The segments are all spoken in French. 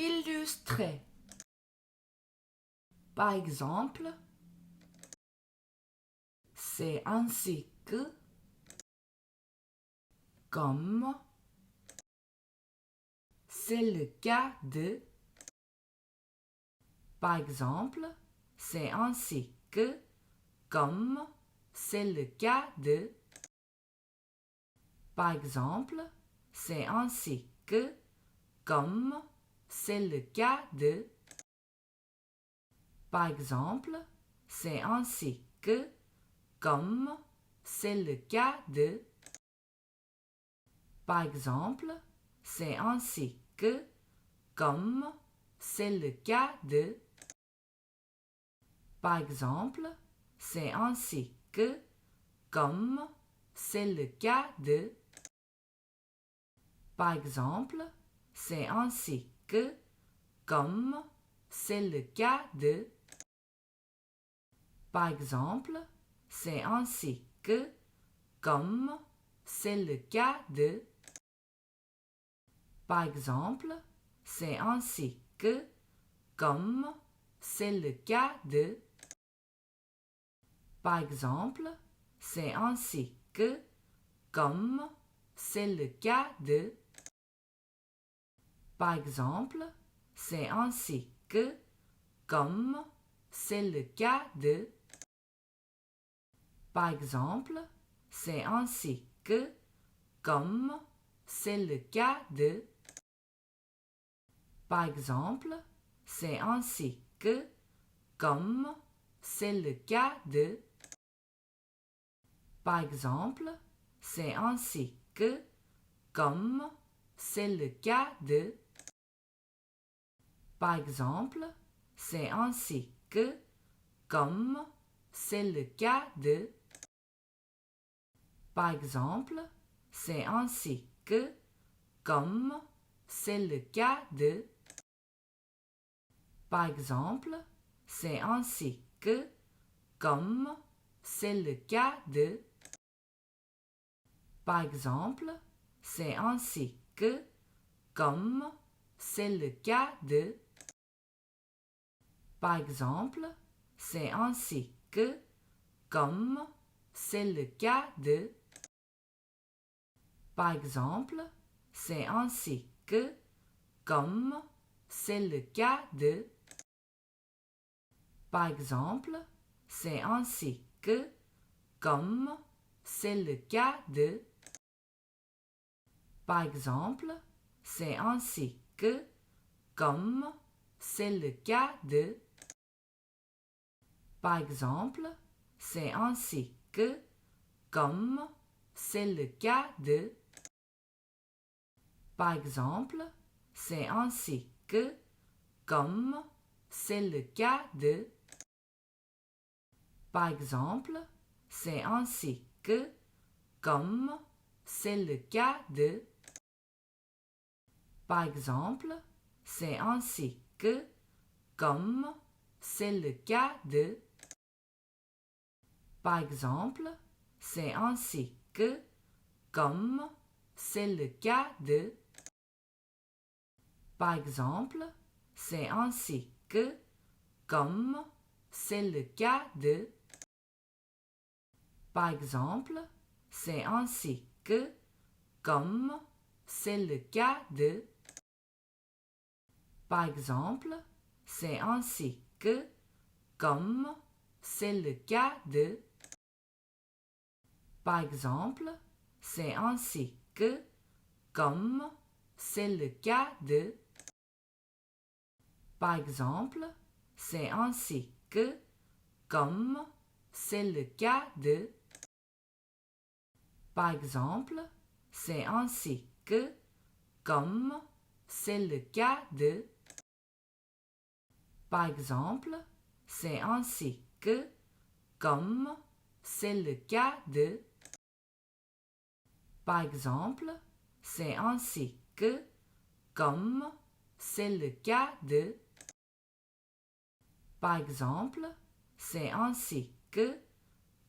Illustrer. Par exemple, c'est ainsi que, comme, c'est le cas de. Par exemple, c'est ainsi que, comme, c'est le cas de. Par exemple, c'est ainsi que, comme, c'est le cas de. Par exemple, c'est ainsi que, comme, c'est le cas de. Par exemple, c'est ainsi que, comme, c'est le cas de. Par exemple, c'est ainsi que, comme, c'est le cas de. Par exemple, c'est ainsi que, comme, c'est le cas de. Par exemple, c'est ainsi que, comme, c'est le cas de. Par exemple, c'est ainsi que, comme, c'est le cas de. Par exemple, c'est ainsi que, comme, c'est le cas de. Par exemple, c'est ainsi que, comme, c'est le cas de. Par exemple, c'est ainsi que, comme, c'est le cas de. Par exemple, c'est ainsi que, comme, c'est le cas de. Par exemple, c'est ainsi que, comme, c'est le cas de. Par exemple, c'est ainsi que, comme, c'est le cas de. Par exemple, c'est ainsi que, comme, c'est le cas de. Par exemple, c'est ainsi que, comme, c'est le cas de. Par exemple, c'est ainsi que, comme, c'est le cas de. Par exemple, c'est ainsi que, comme, c'est le cas de. Par exemple, c'est ainsi que, comme, c'est le cas de. Par exemple, c'est ainsi que, comme, c'est le cas de. Par exemple, c'est ainsi que, comme, c'est le cas de. Par exemple, c'est ainsi que, comme, c'est le cas de. Par exemple, c'est ainsi que, comme, c'est le cas de. Par exemple, c'est ainsi que, comme, c'est le cas de. Par exemple, c'est ainsi que, comme, c'est le cas de. Par exemple, c'est ainsi que, comme, c'est le cas de. Par exemple, c'est ainsi que, comme, c'est le cas de. Par exemple, c'est ainsi que, comme, c'est le cas de. Par exemple, c'est ainsi que, comme, c'est le cas de. Par exemple, c'est ainsi que, comme, c'est le cas de. Par exemple, c'est ainsi que, comme, c'est le cas de. Par exemple, c'est ainsi que, comme, c'est le cas de. Par exemple, c'est ainsi que, comme, c'est le cas de. Par exemple, c'est ainsi que, comme, c'est le cas de. Par exemple, c'est ainsi que,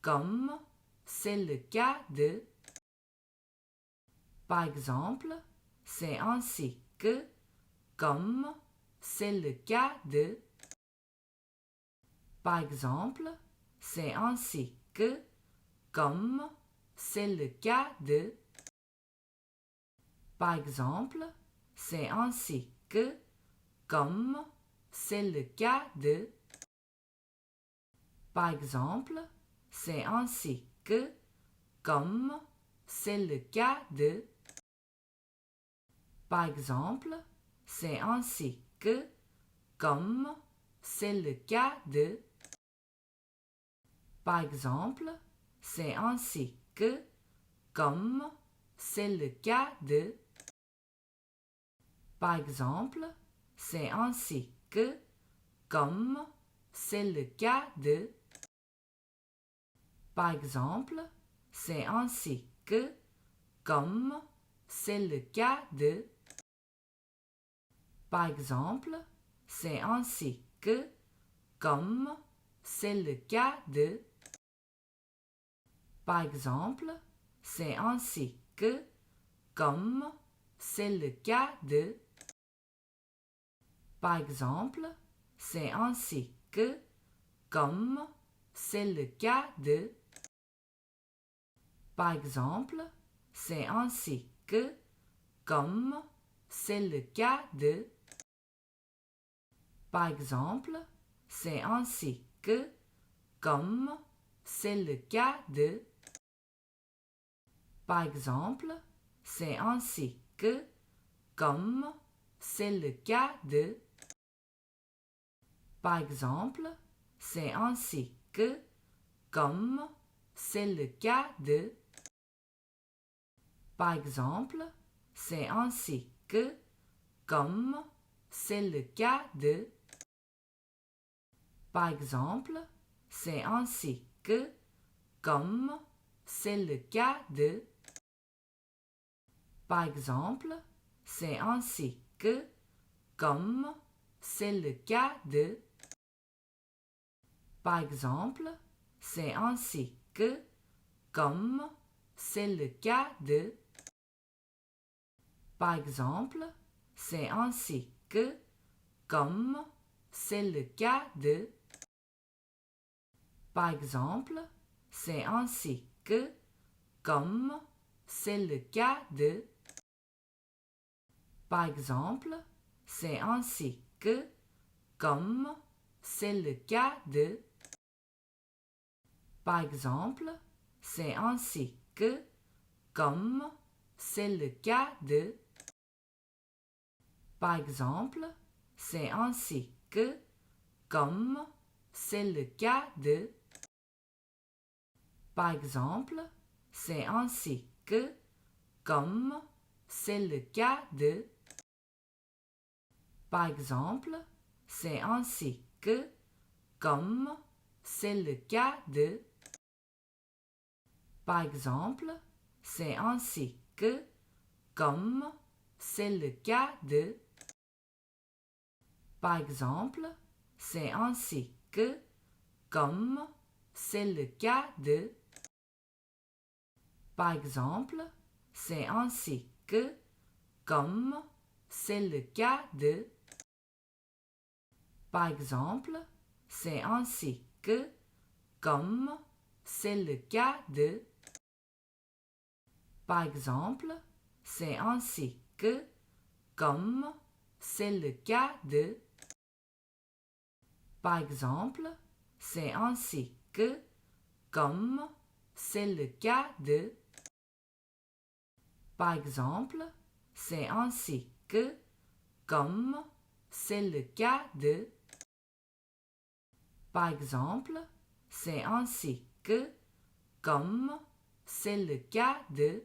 comme, c'est le cas de. Par exemple, c'est ainsi que, comme, c'est le cas de. Par exemple, c'est ainsi que, comme, c'est le cas de. Par exemple, c'est ainsi que, comme, c'est le cas de. Par exemple, c'est ainsi que, comme, c'est le cas de. Par exemple, c'est ainsi que, comme, c'est le cas de. Par exemple, c'est ainsi que, comme, c'est le cas de. Par exemple, c'est ainsi que, comme, c'est le cas de. Par exemple, c'est ainsi que, comme, c'est le cas de. Par exemple, c'est ainsi que, comme, c'est le cas de. Par exemple, c'est ainsi que, comme, c'est le cas de. Par exemple, c'est ainsi que, comme, c'est le cas de. Par exemple, c'est ainsi que, comme, c'est le cas de. Par exemple, c'est ainsi que, comme, c'est le cas de. Par exemple, c'est ainsi que, comme, c'est le cas de. Par exemple, c'est ainsi que, comme, c'est le cas de. Par exemple, c'est ainsi que, comme, c'est le cas de. Par exemple, c'est ainsi que, comme, c'est le cas de. Par exemple, c'est ainsi que, comme, c'est le cas de. Par exemple, c'est ainsi que, comme, c'est le cas de. Par exemple, c'est ainsi que, comme, c'est le cas de. Par exemple, c'est ainsi que, comme, c'est le cas de. Par exemple, c'est ainsi que, comme, c'est le cas de. Par exemple, c'est ainsi que, comme, c'est le cas de. Par exemple, c'est ainsi que, comme, c'est le cas de. Par exemple, c'est ainsi que, comme, c'est le cas de. Par exemple, c'est ainsi que, comme, c'est le cas de. Par exemple, c'est ainsi que, comme, c'est le cas de. Par exemple, c'est ainsi que, comme, c'est le cas de. Par exemple, c'est ainsi que, comme, c'est le cas de. Par exemple, c'est ainsi que, comme, c'est le cas de. Par exemple, c'est ainsi que, comme, c'est le cas de. Par exemple, c'est ainsi que, comme, c'est le cas de. Par exemple, c'est ainsi que, comme, c'est le cas de. Par exemple, c'est ainsi que, comme, c'est le cas de.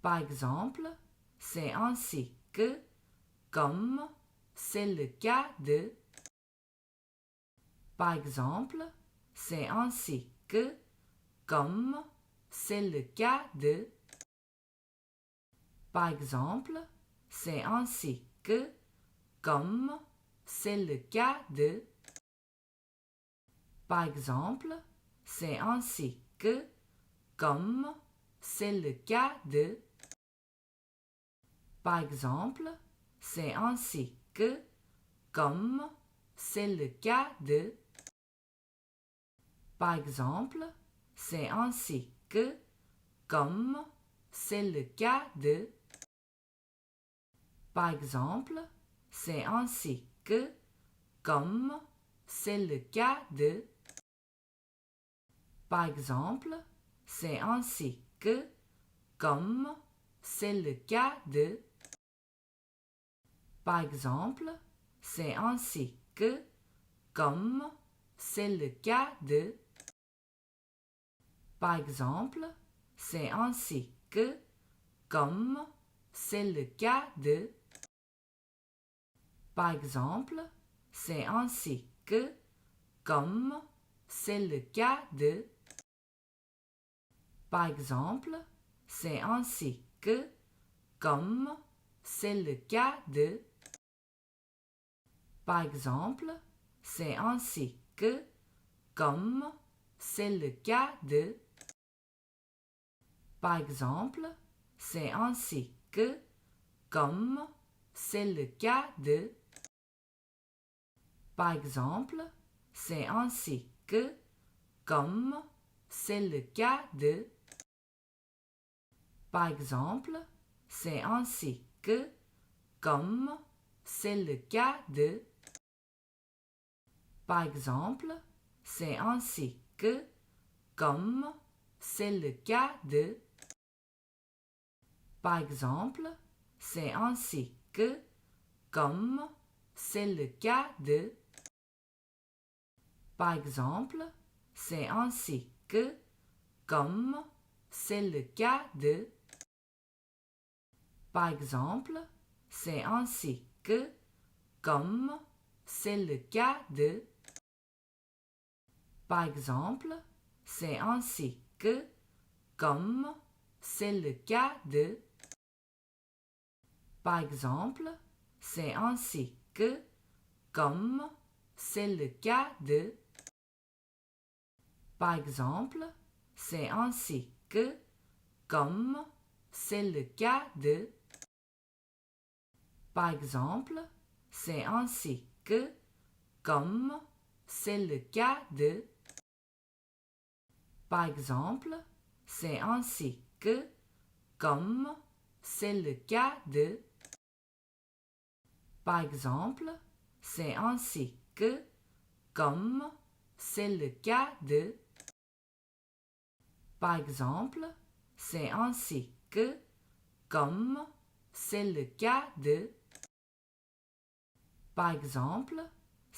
Par exemple, c'est ainsi que, comme, c'est le cas de. Par exemple, c'est ainsi que, comme, c'est le cas de. Par exemple, c'est ainsi que, comme, c'est le cas de. Par exemple, c'est ainsi que, comme, c'est le cas de. Par exemple, c'est ainsi que, comme c'est le cas de. Par exemple, c'est ainsi que, comme c'est le cas de. Par exemple, c'est ainsi que, comme c'est le cas de. Par exemple, c'est ainsi que, comme c'est le cas de. Par exemple, c'est ainsi que, comme c'est le cas de. Par exemple, c'est ainsi que, comme c'est le cas de. Par exemple, c'est ainsi que, comme c'est le cas de. Par exemple, c'est ainsi que, comme c'est le cas de. Par exemple, c'est ainsi que, comme c'est le cas de. Par exemple, c'est ainsi que, comme c'est le cas de. Par exemple, c'est ainsi que, comme c'est le cas de. Par exemple, c'est ainsi que, comme c'est le cas de. Par exemple, c'est ainsi que, comme c'est le cas de. Par exemple, c'est ainsi que, comme c'est le cas de. Par exemple, c'est ainsi que, comme c'est le cas de. Par exemple, c'est ainsi que, comme c'est le cas de. Par exemple, c'est ainsi que, comme c'est le cas de. Par exemple, c'est ainsi que, comme c'est le cas de. Par exemple, c'est ainsi que, comme c'est le cas de. Par exemple, c'est ainsi que, comme c'est le cas de. Par exemple, c'est ainsi que, comme c'est le cas de. Par exemple, c'est ainsi que, comme c'est le cas de. Par exemple, c'est ainsi que, comme c'est le cas de. Par exemple,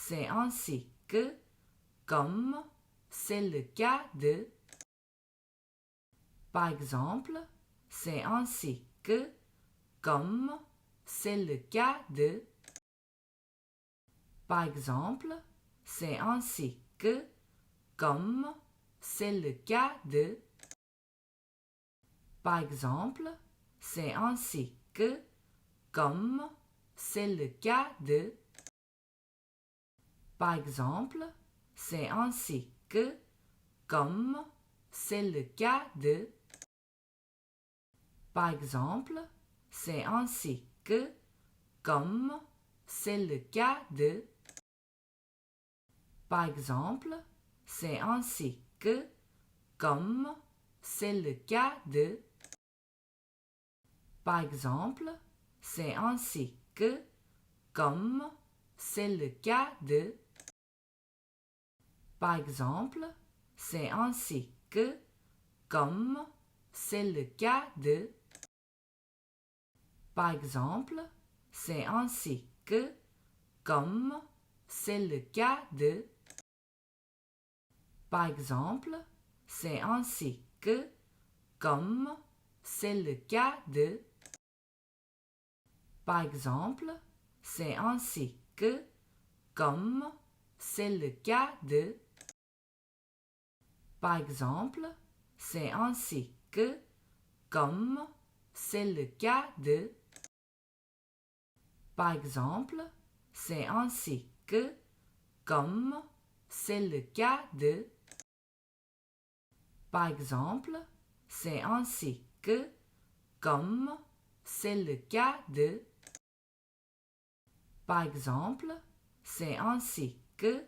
c'est ainsi que, comme c'est le cas de. Par exemple, c'est ainsi que, comme c'est le cas de. Par exemple, c'est ainsi que, comme c'est le cas de. Par exemple, c'est ainsi que, comme c'est le cas de. Par exemple, c'est ainsi que, comme c'est le cas de. Par exemple, c'est ainsi que, comme c'est le cas de. Par exemple, c'est ainsi que, comme c'est le cas de. Par exemple, c'est ainsi que, comme c'est le cas de. Par exemple, c'est ainsi que, comme c'est le cas de. Par exemple, c'est ainsi que, comme c'est le cas de. Par exemple, c'est ainsi que, comme c'est le cas de. Par exemple, c'est ainsi que, comme c'est le cas de. Par exemple, c'est ainsi que, comme c'est le cas de. Par exemple, c'est ainsi que, comme c'est le cas de. Par exemple, c'est ainsi que, comme c'est le cas de. Par exemple, c'est ainsi que,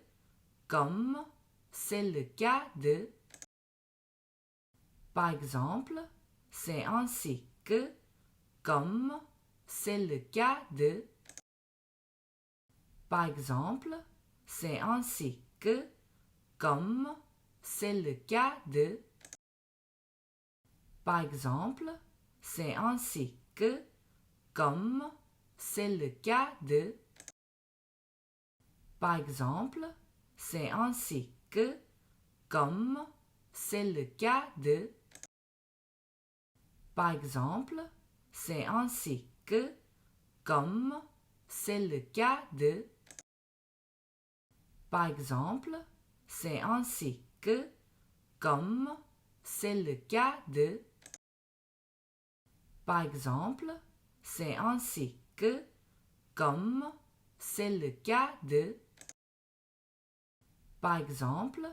comme, c'est le cas de. Par exemple, c'est ainsi que, comme, c'est le cas de. Par exemple, c'est ainsi que, comme, c'est le cas de. Par exemple, c'est ainsi que, comme, c'est le cas de. Par exemple, c'est ainsi que, comme, c'est le cas de. Par exemple, c'est ainsi que, comme, c'est le cas de. Par exemple, c'est ainsi que, comme, c'est le cas de. Par exemple, c'est ainsi que, comme, c'est le cas de. Par exemple,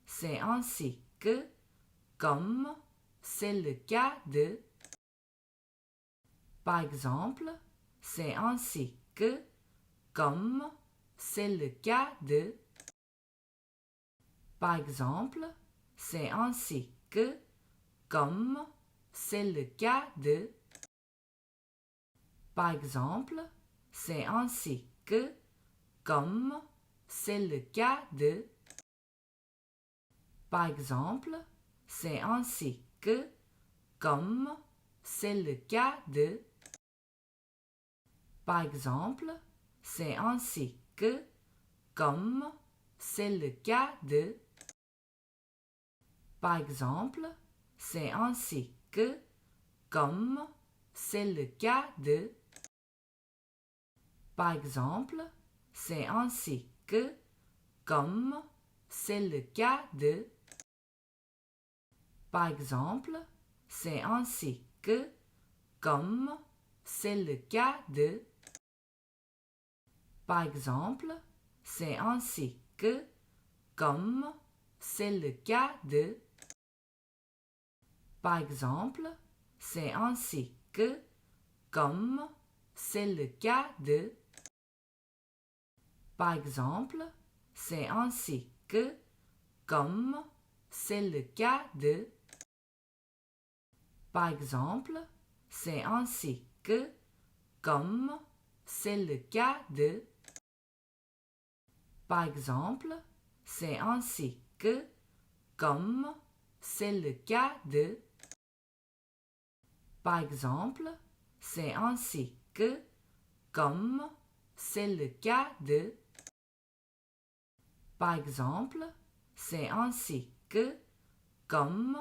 c'est ainsi que, comme, c'est le cas de. Par exemple, c'est ainsi que, comme, c'est le cas de. Par exemple, c'est ainsi que, comme, c'est le cas de. Par exemple, c'est ainsi que, comme, c'est le cas de. Par exemple, c'est ainsi que, comme, c'est le cas de. Par exemple, c'est ainsi que, comme, c'est le cas de. Par exemple, c'est ainsi que, comme, c'est le cas de. Par exemple, c'est ainsi que, comme, c'est le cas de. Par exemple, c'est ainsi que, comme, c'est le cas de. Par exemple, c'est ainsi que, comme, c'est le cas de. Par exemple, c'est ainsi que, comme, c'est le cas de. Par exemple, c'est ainsi que, comme, c'est le cas de. Par exemple, c'est ainsi que, comme, c'est le cas de. Par exemple, c'est ainsi que, comme, c'est le cas de. Par exemple, c'est ainsi que, comme, c'est le cas de. Par exemple, c'est ainsi que, comme,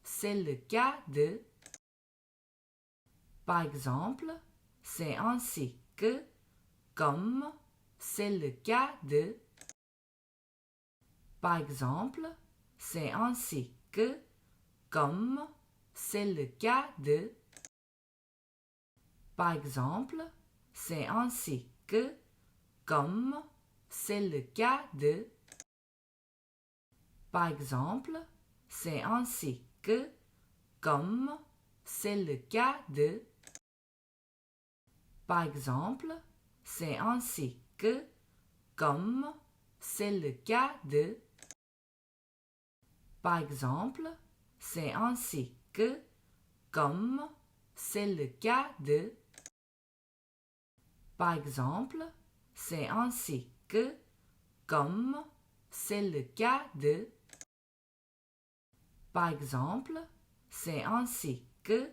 c'est le cas de. Par exemple, c'est ainsi que, comme, c'est le cas de. Par exemple, c'est ainsi que, comme, c'est le cas de. Par exemple, c'est ainsi que, comme, c'est le cas de. Par exemple, c'est ainsi que, comme, c'est le cas de. Par exemple, c'est ainsi que, comme, c'est le cas de. Par exemple, c'est ainsi que, comme, c'est le cas de. Par exemple, c'est ainsi que, comme, c'est le cas de. Par exemple, c'est ainsi que,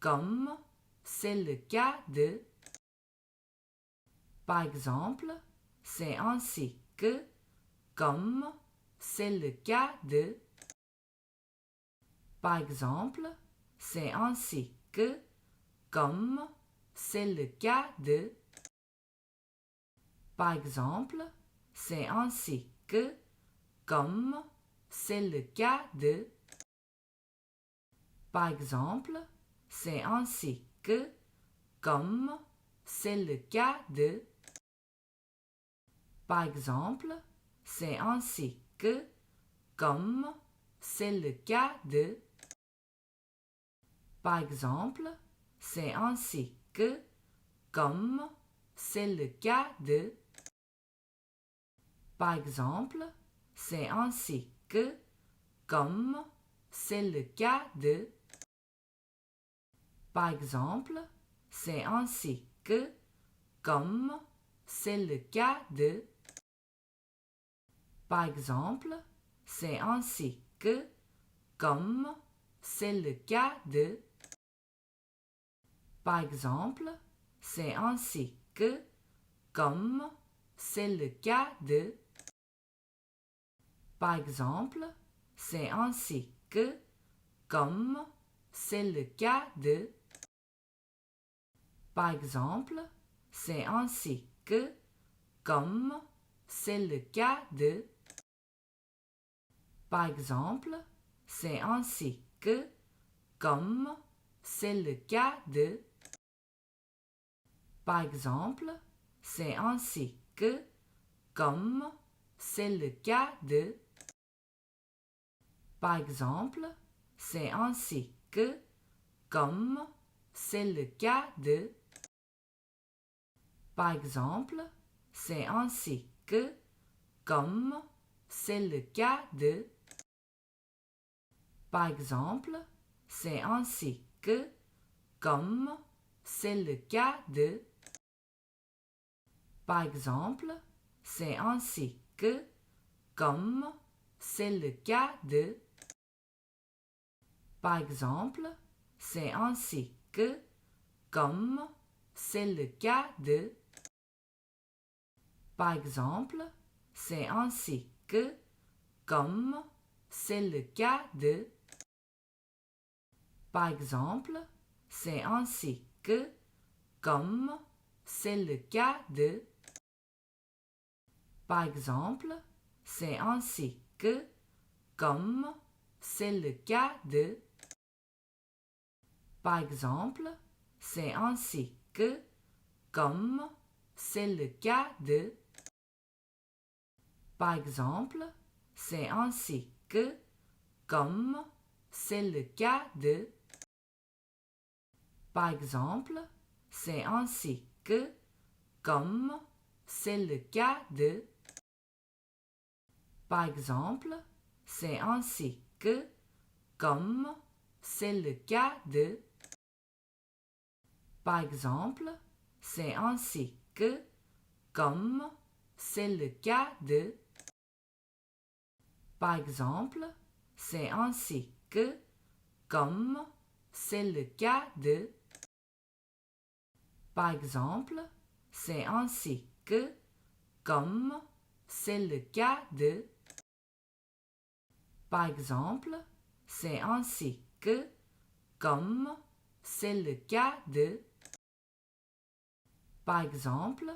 comme, c'est le cas de. Par exemple, c'est ainsi que, comme, c'est le cas de. Par exemple, c'est ainsi que, comme, c'est le cas de. Par exemple, c'est ainsi que, comme, c'est le cas de. Par exemple, c'est ainsi que, comme, c'est le cas de. Par exemple, c'est ainsi que, comme, c'est le cas de. Par exemple, c'est ainsi que, comme, c'est le cas de. Par exemple, c'est ainsi que, comme, c'est le cas de. Par exemple, c'est ainsi que, comme, c'est le cas de. Par exemple, c'est ainsi que, comme, c'est le cas de. Par exemple, c'est ainsi que, comme, c'est le cas de. Par exemple, c'est ainsi que, comme, c'est le cas de. Par exemple, c'est ainsi que, comme, c'est le cas de. Par exemple, c'est ainsi que, comme, c'est le cas de. Par exemple, c'est ainsi que, comme, c'est le cas de. Par exemple, c'est ainsi que, comme, c'est le cas de. Par exemple, c'est ainsi que, comme, c'est le cas de. Par exemple, c'est ainsi que, comme, c'est le cas de. Par exemple, c'est ainsi que, comme, c'est le cas de. Par exemple, c'est ainsi que, comme, c'est le cas de. Par exemple, c'est ainsi que, comme, c'est le cas de. Par exemple, c'est ainsi que, comme, c'est le cas de. Par exemple, c'est ainsi que, comme, c'est le cas de. Par exemple, c'est ainsi que, comme, c'est le cas de. Par exemple, c'est ainsi que, comme, c'est le cas de. Par exemple, c'est ainsi que, comme, c'est le cas de. Par exemple, c'est ainsi que, comme, c'est le cas de. Par exemple, c'est ainsi que, comme, c'est le cas de. Par exemple, c'est ainsi que, comme, c'est le cas de. Par exemple, c'est ainsi que, comme, c'est le cas de. Par exemple, c'est ainsi que, comme, c'est le cas de. Par exemple,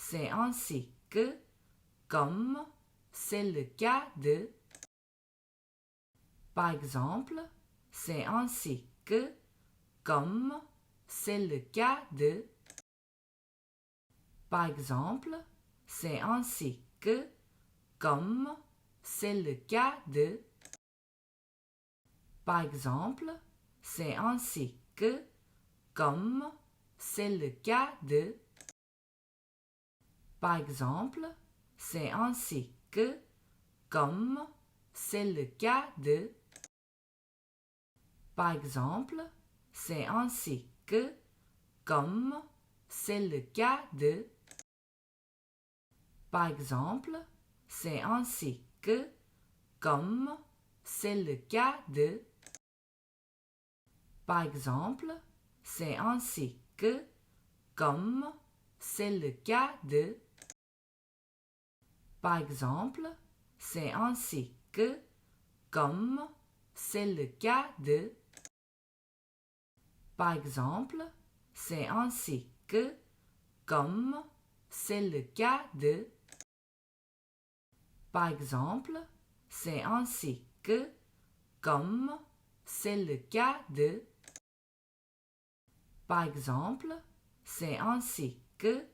c'est ainsi que, comme, c'est le cas de. Par exemple, c'est ainsi que, comme, c'est le cas de. Par exemple, c'est ainsi que, comme, c'est le cas de. Par exemple, c'est ainsi que, comme, c'est le cas de. Par exemple, c'est ainsi que, comme, c'est le cas de. Par exemple, c'est ainsi que, comme, c'est le cas de. Par exemple, c'est ainsi que, comme, c'est le cas de. Par exemple, c'est ainsi que, comme, c'est le cas de. Par exemple, c'est ainsi que, comme, c'est le cas de. Par exemple, c'est ainsi que, comme, c'est le cas de. Par exemple, c'est ainsi que, comme, c'est le cas de. Par exemple, c'est ainsi que,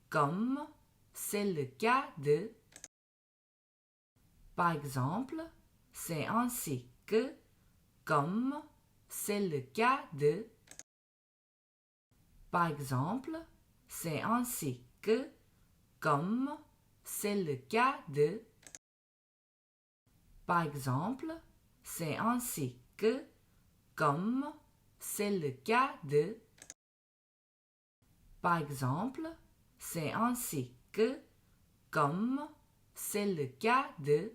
comme, c'est le cas de. Par exemple, c'est ainsi que, comme, c'est le cas de. Par exemple, c'est ainsi que, comme c'est le cas de. Par exemple, c'est ainsi que, comme c'est le cas de. Par exemple, c'est ainsi que, comme c'est le cas de.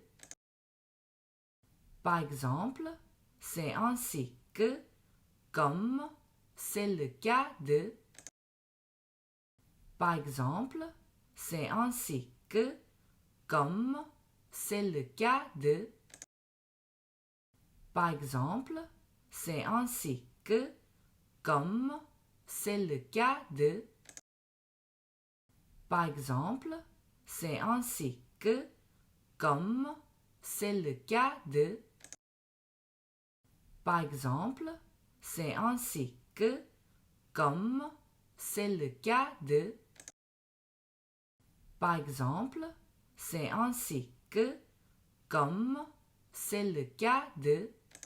Par exemple, c'est ainsi que, comme c'est le cas de. Par exemple, c'est ainsi que, comme c'est le cas de. Par exemple, c'est ainsi que, comme c'est le cas de. Par exemple, c'est ainsi que, comme c'est le cas de. Par exemple, c'est ainsi que, comme c'est le cas de. Par exemple, c'est ainsi que, comme c'est le cas de.